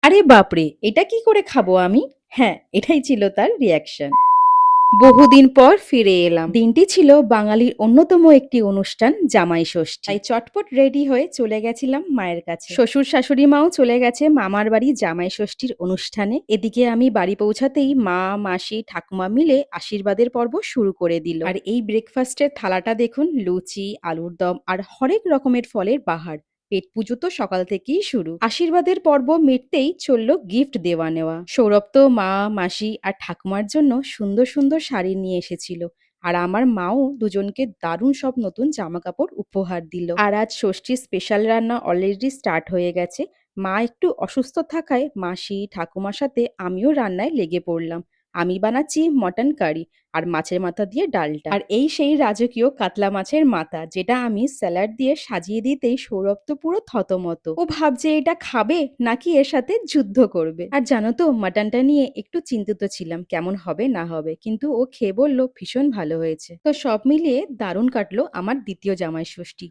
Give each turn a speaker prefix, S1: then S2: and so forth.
S1: আরে বাপরে! এটা কি করে খাবো আমি? হ্যাঁ, এটাই ছিল তার রিঅ্যাকশন। বহুদিন পর ফিরে এলাম। দিনটি ছিল বাঙালির অন্যতম একটি অনুষ্ঠান জামাই ষষ্ঠী। তাই চটপট রেডি হয়ে চলে গেছিলাম মায়ের কাছে। শ্বশুর শাশুড়ি মাও চলে গেছে মামার বাড়ি জামাই ষষ্ঠীর অনুষ্ঠানে। এদিকে আমি বাড়ি পৌঁছাতেই মা, মাসি, ঠাকুমা মিলে আশীর্বাদের পর্ব শুরু করে দিল। আর এই ব্রেকফাস্টের থালাটা দেখুন, লুচি, আলুর দম আর হরেক রকমের ফলের বাহার। পেট পুজো তো সকাল থেকেই শুরু। আশীর্বাদের পর্ব মিটতেই চলল গিফট দেওয়া নেওয়া। সৌরভ তো মা, মাসি আর ঠাকুমার জন্য সুন্দর সুন্দর শাড়ি নিয়ে এসেছিল। আর আমার মাও দুজনকে দারুণ সব নতুন জামাকাপড় উপহার দিল। আর আজ ষষ্ঠীর স্পেশাল রান্না অলরেডি স্টার্ট হয়ে গেছে। মা একটু অসুস্থ থাকায় মাসি, ঠাকুমার সাথে আমিও রান্নায় লেগে পড়লাম। আমি বানাচ্ছি মটন কারি আর মাছের মাথা দিয়ে ডালটা। আর এই সেই রাজকীয় কাতলা মাছের মাথা, যেটা আমি স্যালাড দিয়ে সাজিয়ে দিতেই সৌরভ তো পুরো থতমত। ও ভাবছে এটা খাবে নাকি এর সাথে যুদ্ধ করবে। আর জানো তো, মাটনটা নিয়ে একটু চিন্তিত ছিলাম কেমন হবে না হবে, কিন্তু ও খেয়ে বলল ভীষণ ভালো হয়েছে। তো সব মিলিয়ে দারুণ কাটলো আমার দ্বিতীয় জামাই ষষ্ঠী।